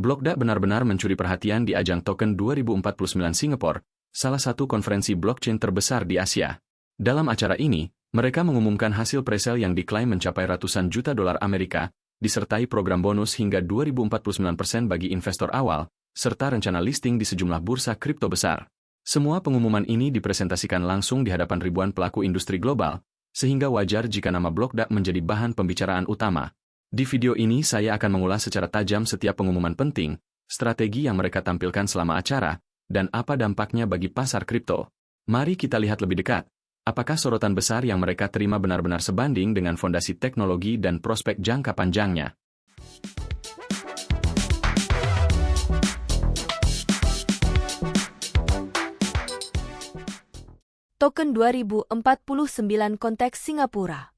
Blockda benar-benar mencuri perhatian di ajang Token 2049 Singapore, salah satu konferensi blockchain terbesar di Asia. Dalam acara ini, mereka mengumumkan hasil presale yang diklaim mencapai ratusan juta dolar Amerika, disertai program bonus hingga 2049% bagi investor awal, serta rencana listing di sejumlah bursa kripto besar. Semua pengumuman ini dipresentasikan langsung di hadapan ribuan pelaku industri global, sehingga wajar jika nama Blockda menjadi bahan pembicaraan utama. Di video ini saya akan mengulas secara tajam setiap pengumuman penting, strategi yang mereka tampilkan selama acara, dan apa dampaknya bagi pasar kripto. Mari kita lihat lebih dekat. Apakah sorotan besar yang mereka terima benar-benar sebanding dengan fondasi teknologi dan prospek jangka panjangnya? Token 2049 konteks Singapura.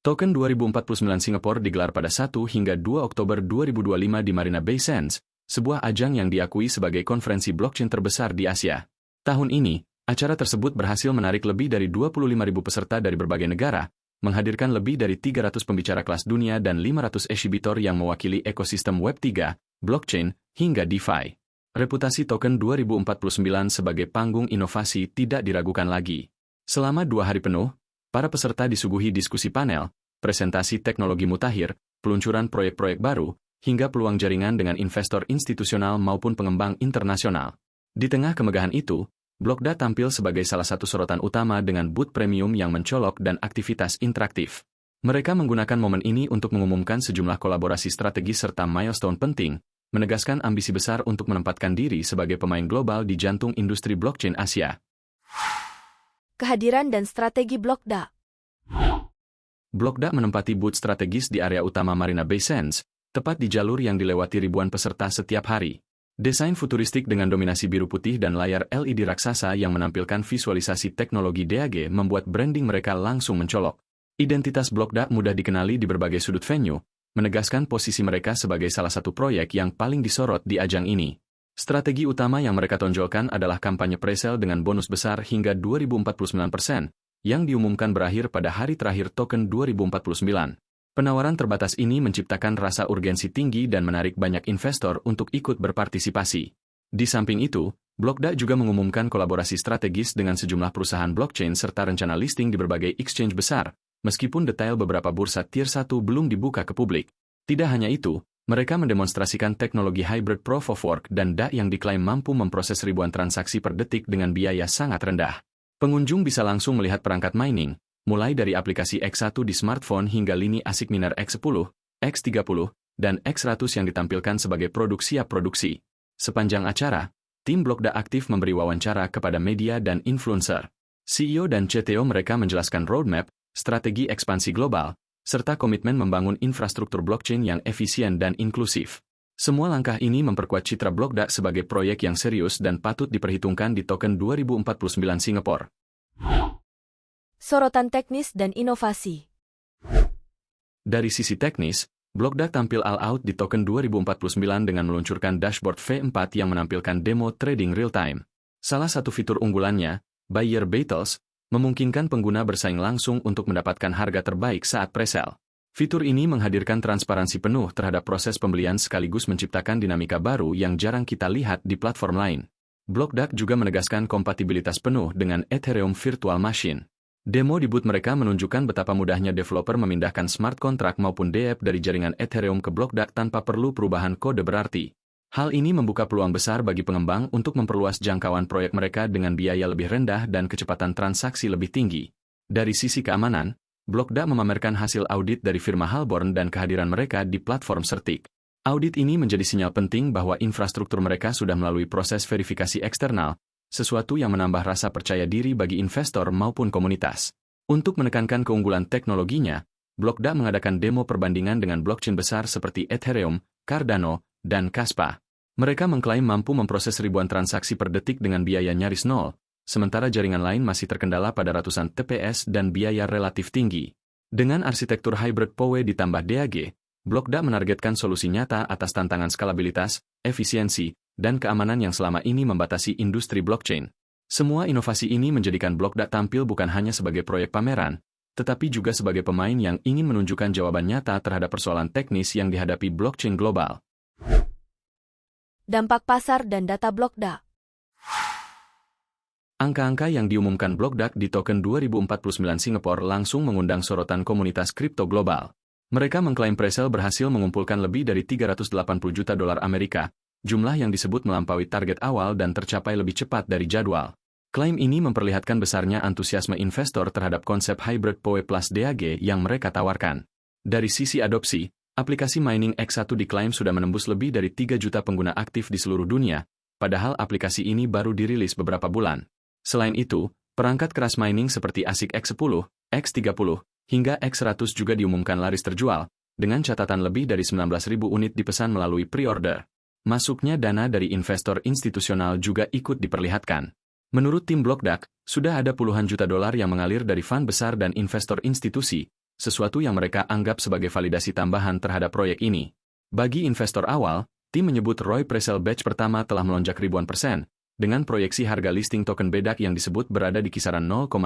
Token 2049 Singapore digelar pada 1 hingga 2 Oktober 2025 di Marina Bay Sands, sebuah ajang yang diakui sebagai konferensi blockchain terbesar di Asia. Tahun ini, acara tersebut berhasil menarik lebih dari 25.000 peserta dari berbagai negara, menghadirkan lebih dari 300 pembicara kelas dunia dan 500 eksibitor yang mewakili ekosistem Web3, blockchain, hingga DeFi. Reputasi Token 2049 sebagai panggung inovasi tidak diragukan lagi. Selama 2 hari penuh, para peserta disuguhi diskusi panel, presentasi teknologi mutakhir, peluncuran proyek-proyek baru, hingga peluang jaringan dengan investor institusional maupun pengembang internasional. Di tengah kemegahan itu, Blockda tampil sebagai salah satu sorotan utama dengan booth premium yang mencolok dan aktivitas interaktif. Mereka menggunakan momen ini untuk mengumumkan sejumlah kolaborasi strategis serta milestone penting, menegaskan ambisi besar untuk menempatkan diri sebagai pemain global di jantung industri blockchain Asia. Kehadiran dan strategi Blockda. Blockda menempati booth strategis di area utama Marina Bay Sands, tepat di jalur yang dilewati ribuan peserta setiap hari. Desain futuristik dengan dominasi biru putih dan layar LED raksasa yang menampilkan visualisasi teknologi DAG membuat branding mereka langsung mencolok. Identitas Blockda mudah dikenali di berbagai sudut venue, menegaskan posisi mereka sebagai salah satu proyek yang paling disorot di ajang ini. Strategi utama yang mereka tonjolkan adalah kampanye presale dengan bonus besar hingga 2049%, yang diumumkan berakhir pada hari terakhir Token 2049. Penawaran terbatas ini menciptakan rasa urgensi tinggi dan menarik banyak investor untuk ikut berpartisipasi. Di samping itu, Blockda juga mengumumkan kolaborasi strategis dengan sejumlah perusahaan blockchain serta rencana listing di berbagai exchange besar, meskipun detail beberapa bursa tier 1 belum dibuka ke publik. Tidak hanya itu, mereka mendemonstrasikan teknologi hybrid proof of work dan DAG yang diklaim mampu memproses ribuan transaksi per detik dengan biaya sangat rendah. Pengunjung bisa langsung melihat perangkat mining, mulai dari aplikasi X1 di smartphone hingga lini ASIC miner X10, X30, dan X100 yang ditampilkan sebagai produk siap produksi. Sepanjang acara, tim Blockda aktif memberi wawancara kepada media dan influencer. CEO dan CTO mereka menjelaskan roadmap, strategi ekspansi global, serta komitmen membangun infrastruktur blockchain yang efisien dan inklusif. Semua langkah ini memperkuat citra Blockda sebagai proyek yang serius dan patut diperhitungkan di Token 2049 Singapore. Sorotan teknis dan inovasi. Dari sisi teknis, Blockda tampil all-out di Token 2049 dengan meluncurkan dashboard V4 yang menampilkan demo trading real-time. Salah satu fitur unggulannya, Buyer Battles, memungkinkan pengguna bersaing langsung untuk mendapatkan harga terbaik saat presale. Fitur ini menghadirkan transparansi penuh terhadap proses pembelian sekaligus menciptakan dinamika baru yang jarang kita lihat di platform lain. Blockda juga menegaskan kompatibilitas penuh dengan Ethereum Virtual Machine. Demo di booth mereka menunjukkan betapa mudahnya developer memindahkan smart contract maupun DApp dari jaringan Ethereum ke Blockda tanpa perlu perubahan kode berarti. Hal ini membuka peluang besar bagi pengembang untuk memperluas jangkauan proyek mereka dengan biaya lebih rendah dan kecepatan transaksi lebih tinggi. Dari sisi keamanan, Blockda memamerkan hasil audit dari firma Halborn dan kehadiran mereka di platform Certik. Audit ini menjadi sinyal penting bahwa infrastruktur mereka sudah melalui proses verifikasi eksternal, sesuatu yang menambah rasa percaya diri bagi investor maupun komunitas. Untuk menekankan keunggulan teknologinya, Blockda mengadakan demo perbandingan dengan blockchain besar seperti Ethereum, Cardano, dan Kaspa. Mereka mengklaim mampu memproses ribuan transaksi per detik dengan biaya nyaris nol, sementara jaringan lain masih terkendala pada ratusan TPS dan biaya relatif tinggi. Dengan arsitektur hybrid PoW ditambah DAG, Blockda menargetkan solusi nyata atas tantangan skalabilitas, efisiensi, dan keamanan yang selama ini membatasi industri blockchain. Semua inovasi ini menjadikan Blockda tampil bukan hanya sebagai proyek pameran, tetapi juga sebagai pemain yang ingin menunjukkan jawaban nyata terhadap persoalan teknis yang dihadapi blockchain global. Dampak pasar dan data BlockDAC. Angka-angka yang diumumkan BlockDAC di token 2049 Singapore langsung mengundang sorotan komunitas kripto global. Mereka mengklaim presale berhasil mengumpulkan lebih dari 380 juta dolar Amerika, jumlah yang disebut melampaui target awal dan tercapai lebih cepat dari jadwal. Klaim ini memperlihatkan besarnya antusiasme investor terhadap konsep hybrid PoE plus DAG yang mereka tawarkan. Dari sisi adopsi, aplikasi mining X1 diklaim sudah menembus lebih dari 3 juta pengguna aktif di seluruh dunia, padahal aplikasi ini baru dirilis beberapa bulan. Selain itu, perangkat keras mining seperti ASIC X10, X30, hingga X100 juga diumumkan laris terjual, dengan catatan lebih dari 19.000 unit dipesan melalui pre-order. Masuknya dana dari investor institusional juga ikut diperlihatkan. Menurut tim BlockDAC, sudah ada puluhan juta dolar yang mengalir dari fund besar dan investor institusi, sesuatu yang mereka anggap sebagai validasi tambahan terhadap proyek ini. Bagi investor awal, tim menyebut ROI presale batch pertama telah melonjak ribuan %, dengan proyeksi harga listing token BDAC yang disebut berada di kisaran 0,05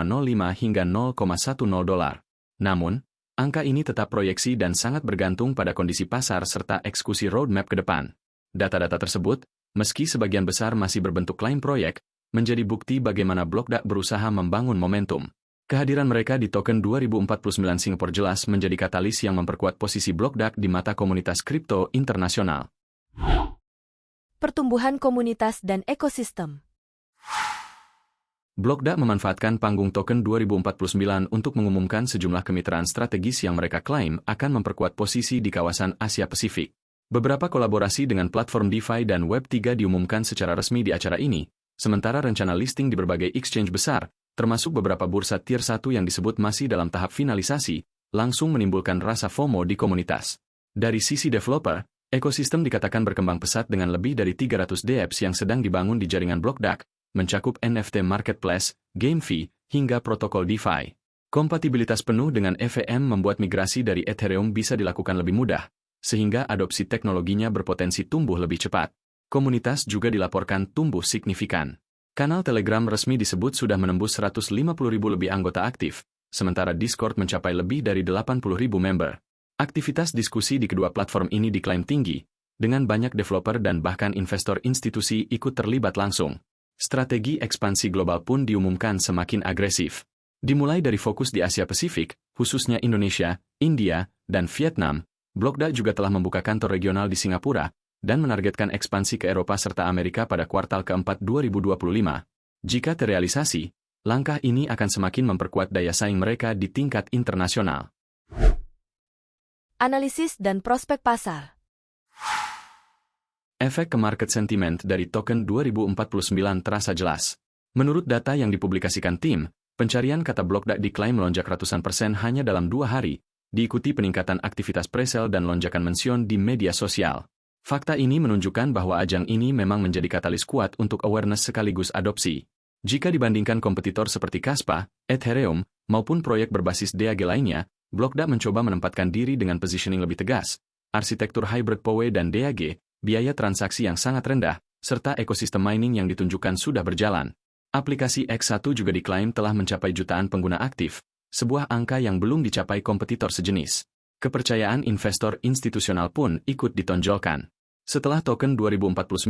hingga 0,10 dolar. Namun, angka ini tetap proyeksi dan sangat bergantung pada kondisi pasar serta eksekusi roadmap ke depan. Data-data tersebut, meski sebagian besar masih berbentuk klaim proyek, menjadi bukti bagaimana BlockDAC berusaha membangun momentum. Kehadiran mereka di token 2049 Singapore jelas menjadi katalis yang memperkuat posisi BlockDAC di mata komunitas kripto internasional. Pertumbuhan komunitas dan ekosistem. BlockDAC memanfaatkan panggung token 2049 untuk mengumumkan sejumlah kemitraan strategis yang mereka klaim akan memperkuat posisi di kawasan Asia Pasifik. Beberapa kolaborasi dengan platform DeFi dan Web3 diumumkan secara resmi di acara ini, sementara rencana listing di berbagai exchange besar, termasuk beberapa bursa tier 1 yang disebut masih dalam tahap finalisasi, langsung menimbulkan rasa FOMO di komunitas. Dari sisi developer, ekosistem dikatakan berkembang pesat dengan lebih dari 300 dApps yang sedang dibangun di jaringan BlockDAC, mencakup NFT marketplace, game fee, hingga protokol DeFi. Kompatibilitas penuh dengan EVM membuat migrasi dari Ethereum bisa dilakukan lebih mudah, sehingga adopsi teknologinya berpotensi tumbuh lebih cepat. Komunitas juga dilaporkan tumbuh signifikan. Kanal Telegram resmi disebut sudah menembus 150.000 lebih anggota aktif, sementara Discord mencapai lebih dari 80.000 member. Aktivitas diskusi di kedua platform ini diklaim tinggi, dengan banyak developer dan bahkan investor institusi ikut terlibat langsung. Strategi ekspansi global pun diumumkan semakin agresif. Dimulai dari fokus di Asia Pasifik, khususnya Indonesia, India, dan Vietnam, BlockDAC juga telah membuka kantor regional di Singapura, dan menargetkan ekspansi ke Eropa serta Amerika pada kuartal keempat 2025. Jika terrealisasi, langkah ini akan semakin memperkuat daya saing mereka di tingkat internasional. Analisis dan prospek pasar. Efek ke market sentiment dari token 2049 terasa jelas. Menurut data yang dipublikasikan tim, pencarian kata BlockDAC diklaim melonjak ratusan persen hanya dalam 2 hari, diikuti peningkatan aktivitas presale dan lonjakan mention di media sosial. Fakta ini menunjukkan bahwa ajang ini memang menjadi katalis kuat untuk awareness sekaligus adopsi. Jika dibandingkan kompetitor seperti Kaspa, Ethereum, maupun proyek berbasis DAG lainnya, BlockDAC mencoba menempatkan diri dengan positioning lebih tegas, arsitektur hybrid PoE dan DAG, biaya transaksi yang sangat rendah, serta ekosistem mining yang ditunjukkan sudah berjalan. Aplikasi X1 juga diklaim telah mencapai jutaan pengguna aktif, sebuah angka yang belum dicapai kompetitor sejenis. Kepercayaan investor institusional pun ikut ditonjolkan. Setelah token 2049,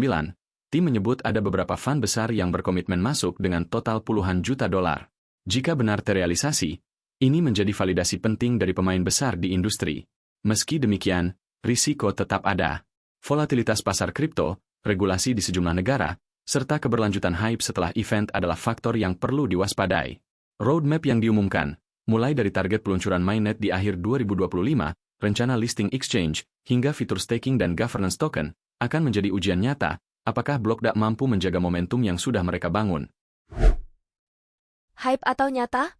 tim menyebut ada beberapa fund besar yang berkomitmen masuk dengan total puluhan juta dolar. Jika benar terrealisasi, ini menjadi validasi penting dari pemain besar di industri. Meski demikian, risiko tetap ada. Volatilitas pasar kripto, regulasi di sejumlah negara, serta keberlanjutan hype setelah event adalah faktor yang perlu diwaspadai. Roadmap yang diumumkan, mulai dari target peluncuran mainnet di akhir 2025, rencana listing exchange, hingga fitur staking dan governance token, akan menjadi ujian nyata, apakah BlockDAC mampu menjaga momentum yang sudah mereka bangun. Hype atau nyata?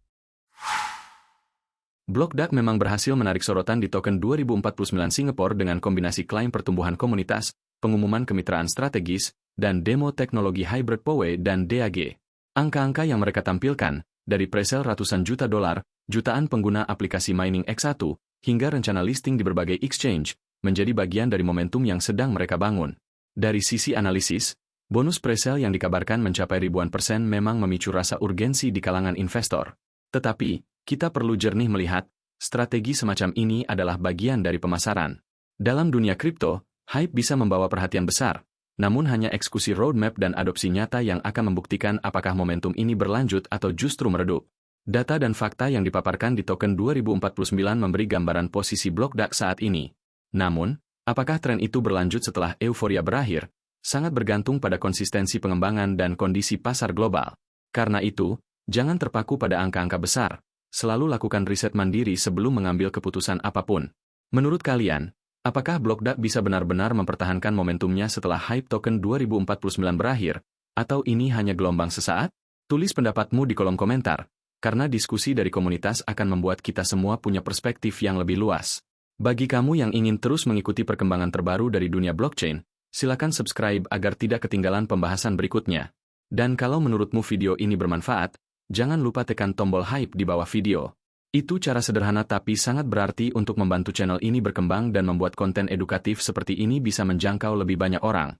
BlockDAC memang berhasil menarik sorotan di token 2049 Singapore dengan kombinasi klaim pertumbuhan komunitas, pengumuman kemitraan strategis, dan demo teknologi hybrid PoE dan DAG. Angka-angka yang mereka tampilkan, dari presale ratusan juta dolar, jutaan pengguna aplikasi mining X1, hingga rencana listing di berbagai exchange, menjadi bagian dari momentum yang sedang mereka bangun. Dari sisi analisis, bonus presale yang dikabarkan mencapai ribuan persen memang memicu rasa urgensi di kalangan investor. Tetapi, kita perlu jernih melihat, strategi semacam ini adalah bagian dari pemasaran. Dalam dunia kripto, hype bisa membawa perhatian besar, namun hanya eksekusi roadmap dan adopsi nyata yang akan membuktikan apakah momentum ini berlanjut atau justru meredup. Data dan fakta yang dipaparkan di token 2049 memberi gambaran posisi BlockDAX saat ini. Namun, apakah tren itu berlanjut setelah euforia berakhir, sangat bergantung pada konsistensi pengembangan dan kondisi pasar global. Karena itu, jangan terpaku pada angka-angka besar, selalu lakukan riset mandiri sebelum mengambil keputusan apapun. Menurut kalian, apakah BlockDAX bisa benar-benar mempertahankan momentumnya setelah hype token 2049 berakhir, atau ini hanya gelombang sesaat? Tulis pendapatmu di kolom komentar, karena diskusi dari komunitas akan membuat kita semua punya perspektif yang lebih luas. Bagi kamu yang ingin terus mengikuti perkembangan terbaru dari dunia blockchain, silakan subscribe agar tidak ketinggalan pembahasan berikutnya. Dan kalau menurutmu video ini bermanfaat, jangan lupa tekan tombol hype di bawah video. Itu cara sederhana tapi sangat berarti untuk membantu channel ini berkembang dan membuat konten edukatif seperti ini bisa menjangkau lebih banyak orang.